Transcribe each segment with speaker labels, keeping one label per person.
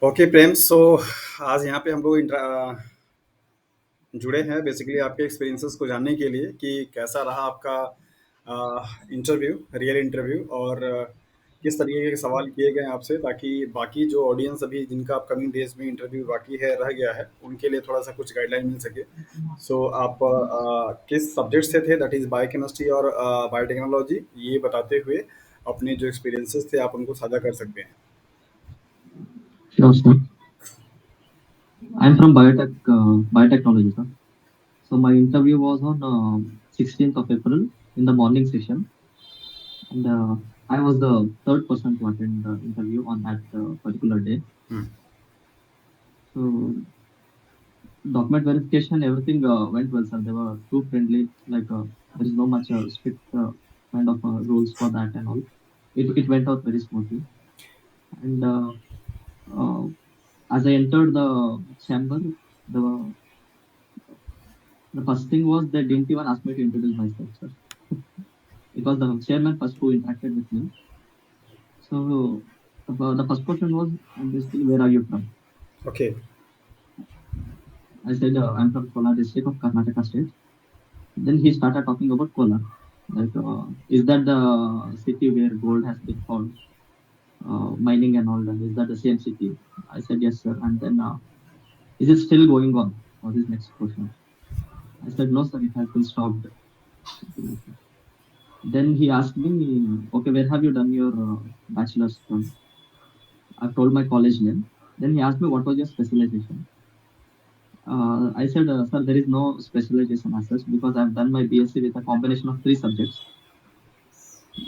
Speaker 1: Okay प्रेम, सो आज यहाँ पे हम लोग जुड़े हैं बेसिकली आपके एक्सपीरियंसेस को जानने के लिए कि कैसा रहा आपका इंटरव्यू, रियल इंटरव्यू, और किस तरीके के सवाल किए गए आपसे, ताकि बाकी जो ऑडियंस अभी जिनका अपकमिंग डेज में इंटरव्यू बाकी है, रह गया है, उनके लिए थोड़ा सा कुछ गाइडलाइन मिल सके। सो आप किस सब्जेक्ट से थे, दैट इज़ बायोकेमिस्ट्री और बायोटेक्नोलॉजी, ये बताते हुए अपने जो एक्सपीरियंसेस थे आप उनको साझा कर सकते हैं।
Speaker 2: Sure, sir. I'm from biotechnology, sir. So my interview was on 16th of April in the morning session, and I was the third person to attend the interview on that particular day.
Speaker 1: Hmm.
Speaker 2: So document verification, everything went well, sir. They were too friendly. There is no much strict kind of rules for that and all. It went out very smoothly. And uh, as I entered the chamber, the the first thing was they didn't even ask me to introduce myself, sir. It was the chairman first who interacted with me. So the first question was basically, where are you from?
Speaker 1: Okay.
Speaker 2: I said, I'm from Kolar district of Karnataka state. Then he started talking about Kolar. Is that the city where gold has been found, mining and all that? Is that the same city? I said, yes, sir. And then, is it still going on? Was his next question. I said, no, sir, it has been stopped. Something like that. Then he asked me, okay, where have you done your bachelor's from? I've told my college name. Then he asked me, what was your specialization? I said, sir, there is no specialization as such because I've done my BSc with a combination of three subjects.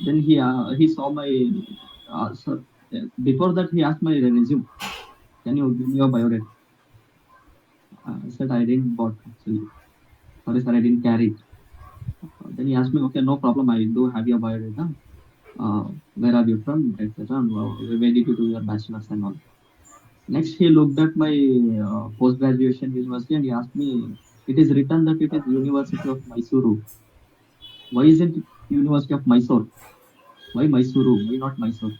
Speaker 2: Then he saw my, sir, before that he asked my resume. Can you give me your biodata? I said, I didn't bought actually. Sorry, sir, I didn't carry it. Then he asked me, okay, no problem. I do have your biodata. Where are you from, etc. And where did you do your bachelor's and all. Next, he looked at my post-graduation university and he asked me, it is written that it is University of Mysuru. Why isn't it University of Mysore? Why Mysuru? Why not Mysore?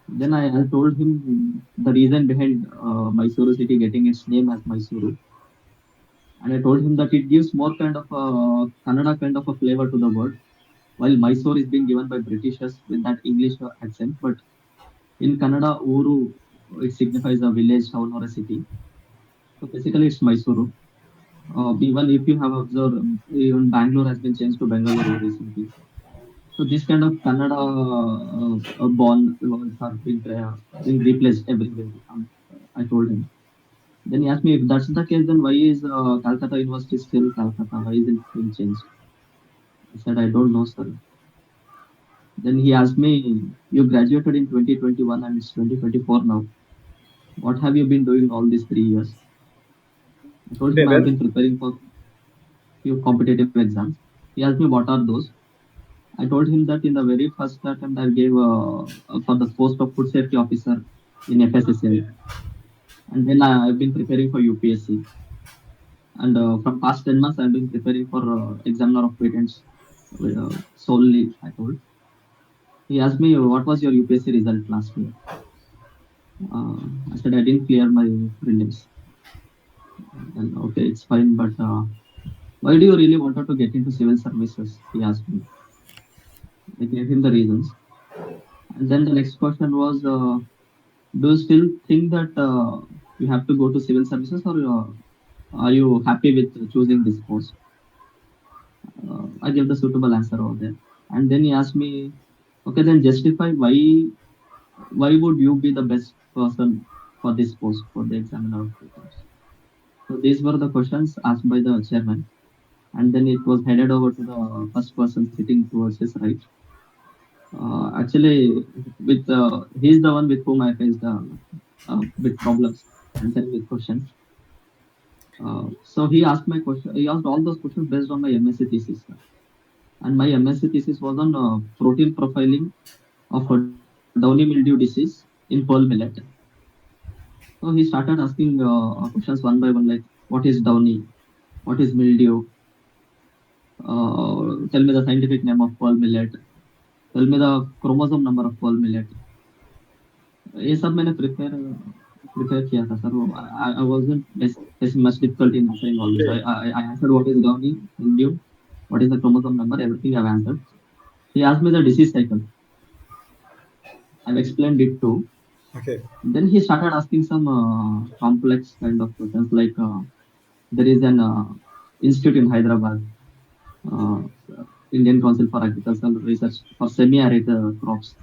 Speaker 2: Then I told him the reason behind Mysuru city getting its name as Mysuru. And I told him that it gives more kind of a Kannada kind of a flavor to the word. While Mysore is being given by Britishers with that English accent, but in Kannada, Uru, it signifies a village, town, or a city. So basically, it's Mysuru. Even if you have observed, even Bangalore has been changed to Bengaluru recently. So this kind of Kannada born words are being replaced everywhere. I told him. Then he asked me if that's the case, then why is Calcutta University still Calcutta? Why isn't it being changed? I said I don't know, sir. Then he asked me, you graduated in 2021 and it's 2024 now. What have you been doing all these 3 years? I told
Speaker 1: Okay,
Speaker 2: him I've
Speaker 1: well,
Speaker 2: been preparing for few competitive exams. He asked me what are those. I told him that in the very first attempt I gave for the post of food safety officer in FSSAI, and then I've been preparing for UPSC. And from past 10 months, I've been preparing for examiner of patents solely. I told. He asked me what was your UPSC result last year. I said I didn't clear my prelims. And okay, it's fine, but why do you really wanted to get into civil services? He asked me. I gave him the reasons. And then the next question was, do you still think that you have to go to civil services, or are you happy with choosing this course? I gave the suitable answer over there. And then he asked me, okay, then justify why would you be the best person for this post for the examiner of patents? So these were the questions asked by the chairman, and then it was headed over to the first person sitting towards his right. Actually, with he's the one with whom I faced bit problems answering with questions. So he asked my question. He asked all those questions based on my MSc thesis, and my MSc thesis was on protein profiling of downy mildew disease in pearl millet. So he started asking questions one by one, like what is downy, what is mildew, tell me the scientific name of pearl millet, tell me the chromosome number of pearl millet. ये सब मैंने prepare prepare किया था sir वो। I wasn't facing much difficulty in answering all this.
Speaker 1: Okay,
Speaker 2: I answered what is Downey in due, what is the chromosome number, everything I've answered. He asked me the disease cycle. I've explained it too.
Speaker 1: Okay,
Speaker 2: Then he started asking some complex kind of questions like there is an institute in Hyderabad, uh, Indian Council for Agricultural Research for semi-arid crops.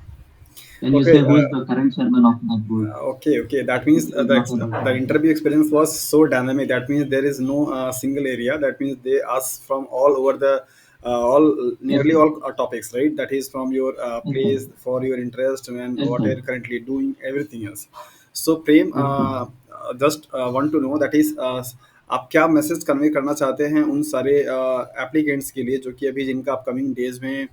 Speaker 2: Can you
Speaker 1: okay,
Speaker 2: say who is the current chairman of that board?
Speaker 1: okay, okay. That means
Speaker 2: He's not able to
Speaker 1: the
Speaker 2: answer.
Speaker 1: interview experience was so dynamic. That means there is no single area. That means they ask from all over the all
Speaker 2: Yes,
Speaker 1: nearly
Speaker 2: sir.
Speaker 1: all topics, right? That is from your
Speaker 2: Yes, sir.
Speaker 1: place for your interest and
Speaker 2: Yes,
Speaker 1: what
Speaker 2: sir.
Speaker 1: are you currently doing, everything else. So Prem,
Speaker 2: Yes, sir.
Speaker 1: just want to know that is आप क्या message convey करना चाहते हैं उन सारे applicants के लिए जो कि अभी जिनका अपकमिंग डेज में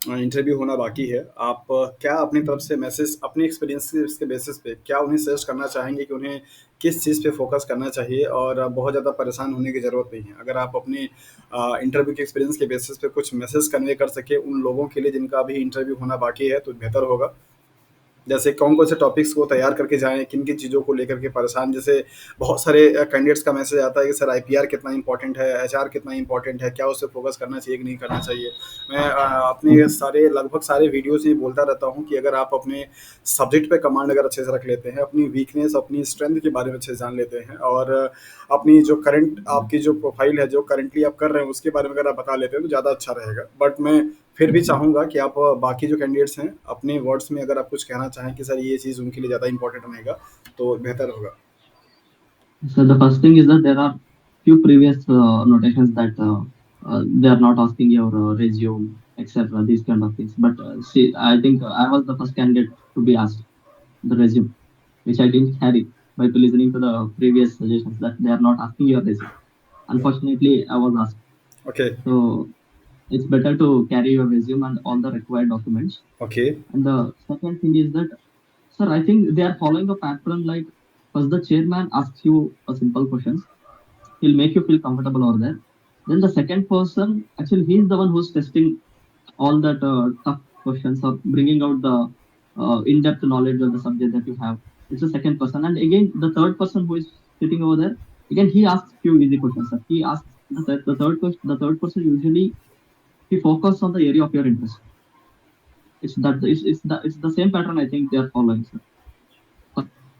Speaker 1: इंटरव्यू होना बाकी है। आप क्या अपनी तरफ से मैसेज अपने एक्सपीरियंस के बेसिस पे क्या उन्हें सजेस्ट करना चाहेंगे कि उन्हें किस चीज़ पे फोकस करना चाहिए और बहुत ज़्यादा परेशान होने की ज़रूरत नहीं है। अगर आप अपने इंटरव्यू के एक्सपीरियंस के बेसिस पे कुछ मैसेज कन्वे कर सके उन लोगों के लिए जिनका अभी इंटरव्यू होना बाकी है तो बेहतर होगा। जैसे कौन-कौन से टॉपिक्स को तैयार करके जाएँ, किन-किन चीज़ों को लेकर के परेशान जैसे बहुत सारे कैंडिडेट्स का मैसेज आता है कि सर आईपीआर कितना इम्पोर्टेंट है, एचआर कितना इम्पोर्टेंट है, क्या उस पे फ़ोकस करना चाहिए कि नहीं करना चाहिए। मैं
Speaker 2: Yes,
Speaker 1: अपने
Speaker 2: sir.
Speaker 1: सारे लगभग सारे वीडियोज़ में बोलता रहता हूँ कि अगर आप अपने सब्जेक्ट पे कमांड अगर अच्छे से रख लेते हैं, अपनी वीकनेस, अपनी स्ट्रेंथ के बारे में अच्छे से जान लेते हैं और अपनी जो करंट आपकी जो प्रोफ़ाइल है, जो करंटली आप कर रहे हैं, उसके बारे में अगर आप बता लेते हैं तो ज़्यादा अच्छा रहेगा। बट मैं फिर भी
Speaker 2: Yes, sir.
Speaker 1: चाहूँगा कि आप बाकी जो कैंडिडेट्स हैं, अपने वर्ड्स में अगर आप कुछ कहना चाहें कि सर ये चीज़ उनके लिए ज़्यादा इम्पोर्टेंट रहेगा, तो बेहतर होगा।
Speaker 2: So the first thing is that there are few previous notations that they are not asking your resume, etc. These kind of things. But see, I think I was the first candidate to be asked the resume, which I didn't carry by listening to the previous suggestions that they are not asking your resume. Unfortunately, I was asked.
Speaker 1: Okay,
Speaker 2: So it's better to carry your resume and all the required documents.
Speaker 1: Okay,
Speaker 2: And the second thing is that, sir, I think they are following a pattern like first the chairman asks you a simple questions. He'll make you feel comfortable over there. Then the second person, actually, he's the one who's testing all that tough questions or bringing out the in-depth knowledge of the subject that you have. It's the second person, and again, the third person who is sitting over there, again, he asks few easy questions. Sir. He asks the third question. The third person usually he focuses on the area of your interest. It's the same pattern I think they are following. Sir.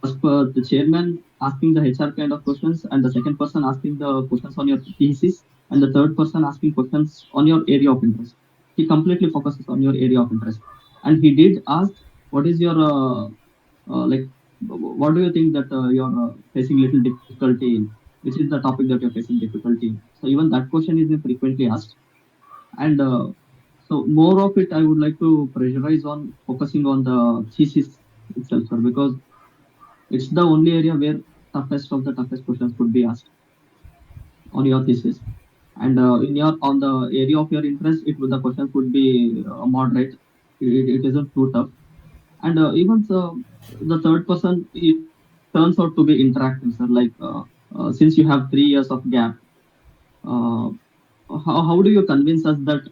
Speaker 2: First, the chairman asking the HR kind of questions, and the second person asking the questions on your thesis, and the third person asking questions on your area of interest. He completely focuses on your area of interest, and he did ask, "What is your like? What do you think that you're facing little difficulty in? Which is the topic that you're facing difficulty in?" So even that question is frequently asked, and so more of it, I would like to pressurize on focusing on the thesis itself, sir, because it's the only area where toughest of the toughest questions could be asked on your thesis. And in your on the area of your interest, the question could be moderate. It isn't too tough. And even so, the third person it turns out to be interactive, sir. Like since you have 3 years of gap, uh, how do you convince us that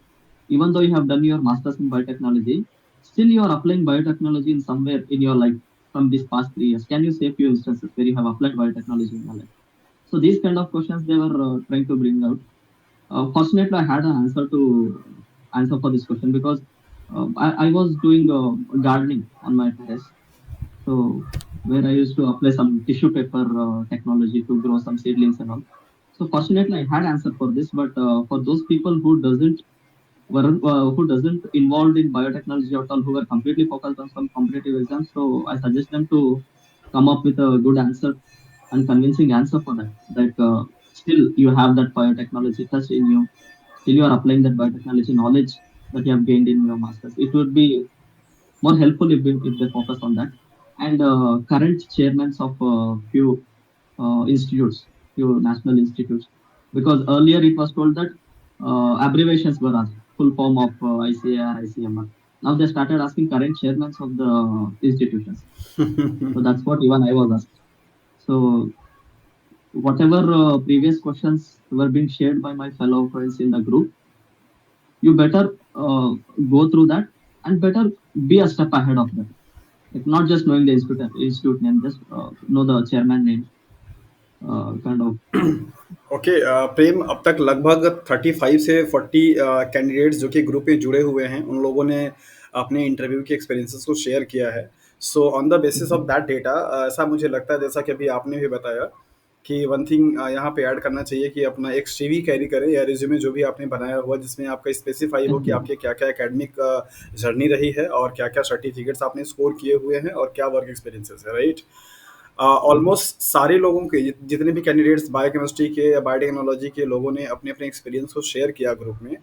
Speaker 2: even though you have done your masters in biotechnology, still you are applying biotechnology in somewhere in your life from these past 3 years? Can you say a few instances where you have applied biotechnology in your life? So these kind of questions they were trying to bring out. Fortunately, I had an answer for this question because I was doing gardening on my terrace. So where I used to apply some tissue paper technology to grow some seedlings and all. So fortunately, I had answer for this, but for those people who doesn't involved in biotechnology at all, who were completely focused on some competitive exams, so I suggest them to come up with a good answer and convincing answer for that. That still you have that biotechnology touch in you, still you are applying that biotechnology knowledge that you have gained in your masters. It would be more helpful if they focus on that. And current chairmen of few institutes, few national institutes, because earlier it was told that abbreviations were asked, full form of ICAR, ICMR. Now they started asking current chairmen of the institutions. So that's what even I was asked. So whatever previous questions were being shared by my fellow friends in the group, you better go through that and better be a step ahead of them. Like not just knowing the institute name, just know the chairman name, kind of.
Speaker 1: Okay Prem, अब तक लगभग 35 से 40 candidates जो कि group में जुड़े हुए हैं, उन लोगों ने अपने इंटरव्यू के एक्सपीरियंसेस को शेयर किया है। So on the basis of
Speaker 2: Mhm.
Speaker 1: That data, ऐसा मुझे लगता है जैसा कि अभी आपने भी बताया कि वन थिंग यहाँ पे ऐड करना चाहिए कि अपना एक सीवी कैरी करें या रिज्यूमे जो भी आपने बनाया हुआ, जिसमें आपका स्पेसिफाई हो
Speaker 2: Yes,
Speaker 1: कि
Speaker 2: sir.
Speaker 1: आपके क्या क्या एकेडमिक जर्नी रही है और क्या क्या सर्टिफिकेट्स आपने स्कोर किए हुए हैं और क्या वर्क एक्सपीरियंसेस है, राइट।
Speaker 2: Mhm.
Speaker 1: ऑलमोस्ट सारे लोगों के जितने भी कैंडिडेट्स बायोकेमिस्ट्री के या बायोटेक्नोलॉजी के लोगों ने अपने अपने एक्सपीरियंस को शेयर किया ग्रुप में,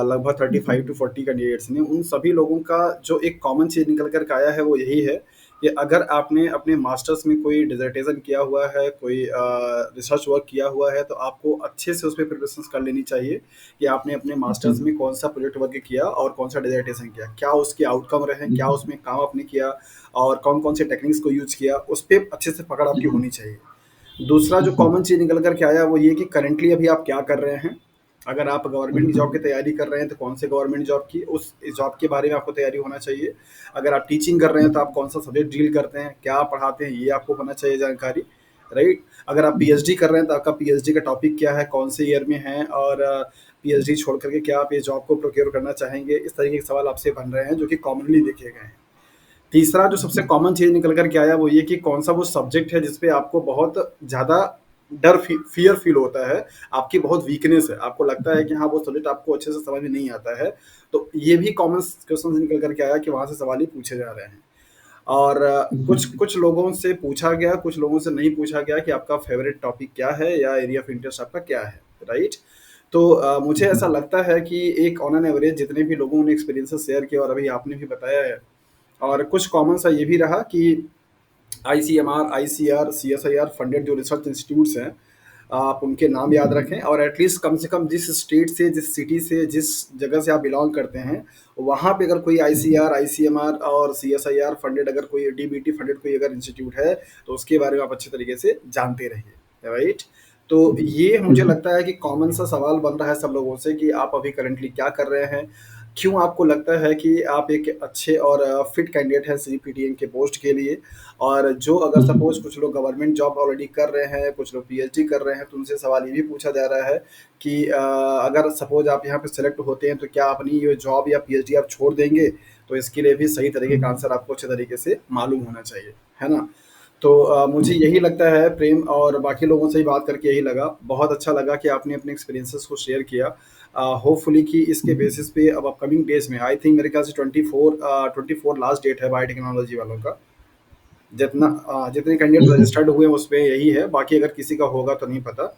Speaker 1: लगभग 35 to 40 कैंडिडेट्स ने, उन सभी लोगों का जो एक कॉमन चीज निकल कर के आया है वो यही है कि अगर आपने अपने मास्टर्स में कोई डिजर्टेशन किया हुआ है, कोई रिसर्च वर्क किया हुआ है, तो आपको अच्छे से उस पर प्रिपरेशन कर लेनी चाहिए कि आपने अपने
Speaker 2: Okay.
Speaker 1: मास्टर्स में कौन सा प्रोजेक्ट वर्क किया और कौन सा डिजर्टेशन किया, क्या उसके आउटकम रहे,
Speaker 2: Yes,
Speaker 1: क्या
Speaker 2: sir.
Speaker 1: उसमें काम आपने किया और कौन कौन से टेक्निक्स को यूज किया, उस पर अच्छे से पकड़
Speaker 2: Yes,
Speaker 1: आपकी
Speaker 2: sir.
Speaker 1: होनी चाहिए। दूसरा जो
Speaker 2: Yes, sir.
Speaker 1: कॉमन चीज निकल कर के आया वो ये कि करंटली अभी आप क्या कर रहे हैं। अगर आप गवर्नमेंट की
Speaker 2: Okay.
Speaker 1: जॉब की तैयारी कर रहे हैं तो कौन से गवर्नमेंट जॉब की, उस जॉब के बारे में आपको तैयारी होना चाहिए। अगर आप टीचिंग कर रहे हैं
Speaker 2: Yes,
Speaker 1: तो
Speaker 2: sir.
Speaker 1: आप कौन सा सब्जेक्ट डील करते हैं, क्या आप पढ़ाते हैं, ये आपको होना चाहिए जानकारी, राइट। अगर आप
Speaker 2: Yes, sir.
Speaker 1: पीएचडी कर रहे हैं तो आपका पीएचडी का टॉपिक क्या है, कौन से ईयर में है, और पीएचडी छोड़ करके क्या आप ये जॉब को प्रोक्योर करना चाहेंगे। इस तरीके के सवाल आपसे बन रहे हैं जो कि कॉमनली देखे गए हैं। तीसरा जो
Speaker 2: Yes,
Speaker 1: सबसे
Speaker 2: sir.
Speaker 1: कॉमन चीज निकल कर के आया वो ये कि कौन सा वो सब्जेक्ट है जिसपे आपको बहुत ज्यादा फियर फील होता है, आपकी बहुत वीकनेस है, आपको लगता है कि हाँ वो सब्जेक्ट आपको अच्छे से समझ में नहीं आता है। तो ये भी कॉमन क्वेश्चन निकल करके आया कि वहां से सवाल ही पूछे जा रहे हैं। और
Speaker 2: Yes,
Speaker 1: कुछ
Speaker 2: sir.
Speaker 1: कुछ लोगों से पूछा गया, कुछ लोगों से नहीं पूछा गया कि आपका फेवरेट टॉपिक क्या है या एरिया ऑफ इंटरेस्ट आपका क्या है, राइट। तो मुझे
Speaker 2: Yes, sir.
Speaker 1: ऐसा लगता है कि एक ऑन एन एवरेज जितने भी लोगों ने एक्सपीरियंसेस शेयर किया और अभी आपने भी बताया है, और कुछ कॉमन सा ये भी रहा कि आईसीएमआर, आईसीआर, सीएसआईआर फंडेड जो रिसर्च इंस्टीट्यूट्स हैं, आप उनके नाम याद रखें और एटलीस्ट कम से कम जिस स्टेट से, जिस सिटी से, जिस जगह से आप बिलोंग करते हैं, वहाँ पे अगर कोई
Speaker 2: Yes, sir.
Speaker 1: आईसीआर, आईसीएमआर और सीएसआईआर फंडेड, अगर कोई डीबीटी फंडेड कोई अगर इंस्टीट्यूट है, तो उसके बारे में आप अच्छे तरीके से जानते रहिए, राइट। तो ये मुझे
Speaker 2: Yes, sir.
Speaker 1: लगता है कि कॉमन सा सवाल बन रहा है सब लोगों से कि आप अभी करंटली क्या कर रहे हैं, क्यों आपको लगता है कि आप एक अच्छे और फिट कैंडिडेट हैं सीपीटीएम के पोस्ट के लिए। और जो अगर
Speaker 2: Yes, sir.
Speaker 1: सपोज कुछ लोग गवर्नमेंट जॉब ऑलरेडी कर रहे हैं, कुछ लोग पीएचडी कर रहे हैं, तो उनसे सवाल ये भी पूछा जा रहा है कि अगर सपोज आप यहाँ पे सेलेक्ट होते हैं तो क्या अपनी ये जॉब या पीएचडी आप छोड़ देंगे। तो इसके लिए भी सही तरीके का
Speaker 2: Mhm.
Speaker 1: आंसर आपको अच्छे तरीके से मालूम होना चाहिए, है ना। तो मुझे
Speaker 2: Yes, sir.
Speaker 1: यही लगता है प्रेम, और बाकी लोगों से ही बात करके यही लगा, बहुत अच्छा लगा कि आपने अपने एक्सपीरियंसेस को शेयर किया। होपफुली कि इसके
Speaker 2: Mhm.
Speaker 1: बेसिस पे अब अपकमिंग डेज में, आई थिंक मेरे ख्याल से 24 लास्ट डेट है बायोटेक्नोलॉजी वालों का। जितने कैंडिडेट
Speaker 2: Yes, sir.
Speaker 1: रजिस्टर्ड हुए हैं उस पे यही है, बाकी अगर किसी का होगा तो नहीं पता।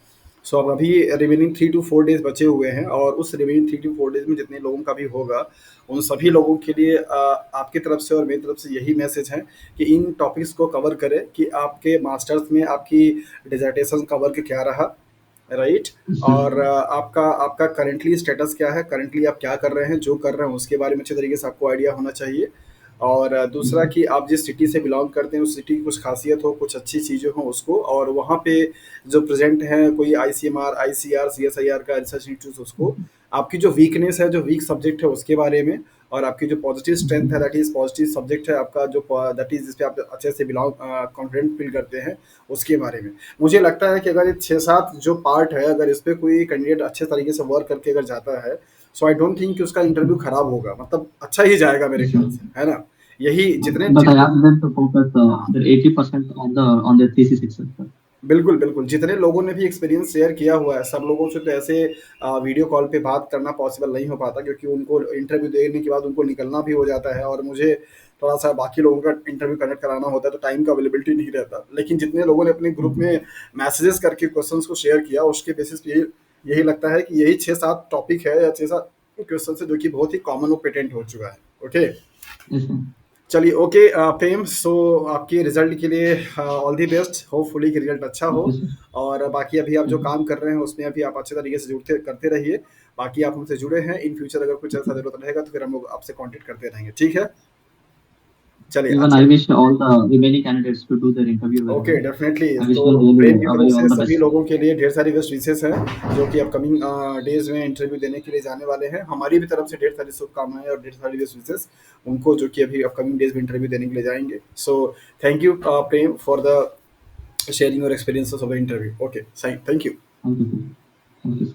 Speaker 1: सो अब अभी रिमेनिंग 3 to 4 डेज बचे हुए हैं, और उस रिमेनिंग 3 to 4 डेज में जितने लोगों का भी होगा, उन सभी लोगों के लिए आपकी तरफ से और मेरी तरफ से यही मैसेज है कि इन टॉपिक्स को कवर करें कि आपके मास्टर्स में आपकी डिजर्टेशन का वर्क क्या रहा, राइट।
Speaker 2: Yes, sir.
Speaker 1: और आपका आपका करंटली स्टेटस क्या है, करंटली आप क्या कर रहे हैं, जो कर रहे हैं उसके बारे में अच्छे तरीके से आपको आइडिया होना चाहिए। और
Speaker 2: Yes,
Speaker 1: दूसरा
Speaker 2: sir.
Speaker 1: कि आप जिस सिटी से बिलोंग करते हैं उस सिटी की कुछ खासियत हो, कुछ अच्छी चीज़ें हों उसको, और वहाँ पे जो प्रेजेंट हैं कोई आईसीएमआर, आईसीआर, सीएसआईआर का रिसर्च इंस्टीट्यूट, उसको आपकी जो वीकनेस है, जो वीक सब्जेक्ट है उसके बारे में, और आपकी जो पॉजिटिव स्ट्रेंथ है, दैट इज पॉजिटिव सब्जेक्ट है आपका, जो दैट इज जिसपे आप अच्छे से बिलोंग कॉन्फिडेंट फील करते हैं, उसके बारे में। मुझे लगता है कि अगर ये 6-7 जो पार्ट है, अगर इस पे कोई कैंडिडेट अच्छे तरीके से वर्क करके अगर जाता है, सो आई डोंट थिंक कि उसका इंटरव्यू खराब होगा, मतलब अच्छा ही जाएगा मेरे
Speaker 2: Yes,
Speaker 1: ख्याल
Speaker 2: sir.
Speaker 1: से, है ना। यही जितने
Speaker 2: But I
Speaker 1: जितने
Speaker 2: asked them to focus
Speaker 1: हाँ,
Speaker 2: their 80% on the thesis itself, sir.
Speaker 1: बिल्कुल, बिल्कुल। जितने लोगों ने भी एक्सपीरियंस शेयर किया हुआ है, सब लोगों से तो ऐसे वीडियो कॉल पे बात करना पॉसिबल नहीं हो पाता, क्योंकि उनको इंटरव्यू देने के बाद उनको निकलना भी हो जाता है, और मुझे थोड़ा-सा बाकी लोगों का इंटरव्यू कंडक्ट कराना होता है, तो टाइम का अवेलेबिलिटी नहीं रहता। लेकिन जितने लोगों ने अपने ग्रुप
Speaker 2: Mhm.
Speaker 1: में मैसेजेस करके क्वेश्चंस को शेयर किया, उसके बेसिस पे यही यही लगता है कि यही 6-7 टॉपिक है या 6-7 क्वेश्चंस है जो कि बहुत ही कॉमन और पेटेंट हो चुका है। ओके?
Speaker 2: Yes, sir.
Speaker 1: चलिए, ओके प्रेम, सो आपके रिजल्ट के लिए ऑल दी बेस्ट, होपफुली कि रिजल्ट अच्छा हो।
Speaker 2: Okay, sir.
Speaker 1: और बाकी अभी आप जो
Speaker 2: Mhm.
Speaker 1: काम कर रहे हैं उसमें अभी आप अच्छे तरीके से जुड़ते करते रहिए। बाकी आप हमसे जुड़े हैं, इन फ्यूचर अगर कुछ ऐसा ज़रूरत रहेगा तो फिर हम लोग आपसे कांटेक्ट करते रहेंगे, ठीक है? चलिए
Speaker 2: Even
Speaker 1: अच्छा।
Speaker 2: I wish all the remaining candidates to do their interview very
Speaker 1: okay
Speaker 2: well.
Speaker 1: Definitely.
Speaker 2: I wish
Speaker 1: तो
Speaker 2: them
Speaker 1: प्रेम
Speaker 2: really
Speaker 1: की तरफ
Speaker 2: very
Speaker 1: से
Speaker 2: all the
Speaker 1: सभी
Speaker 2: best.
Speaker 1: लोगों के लिए ढेर सारी बेस्ट विशेस हैं जो कि अपकमिंग डेज में इंटरव्यू देने के लिए जाने वाले हैं। हमारी भी तरफ से ढेर सारी शुभकामनाएं और ढेर सारी बेस्ट विशेस उनको जो कि अभी अपकमिंग डेज में इंटरव्यू देने के लिए जाएंगे। So thank you Prem for the sharing your experiences of the interview. Okay thank you.
Speaker 2: Thank you, sir. Thank you.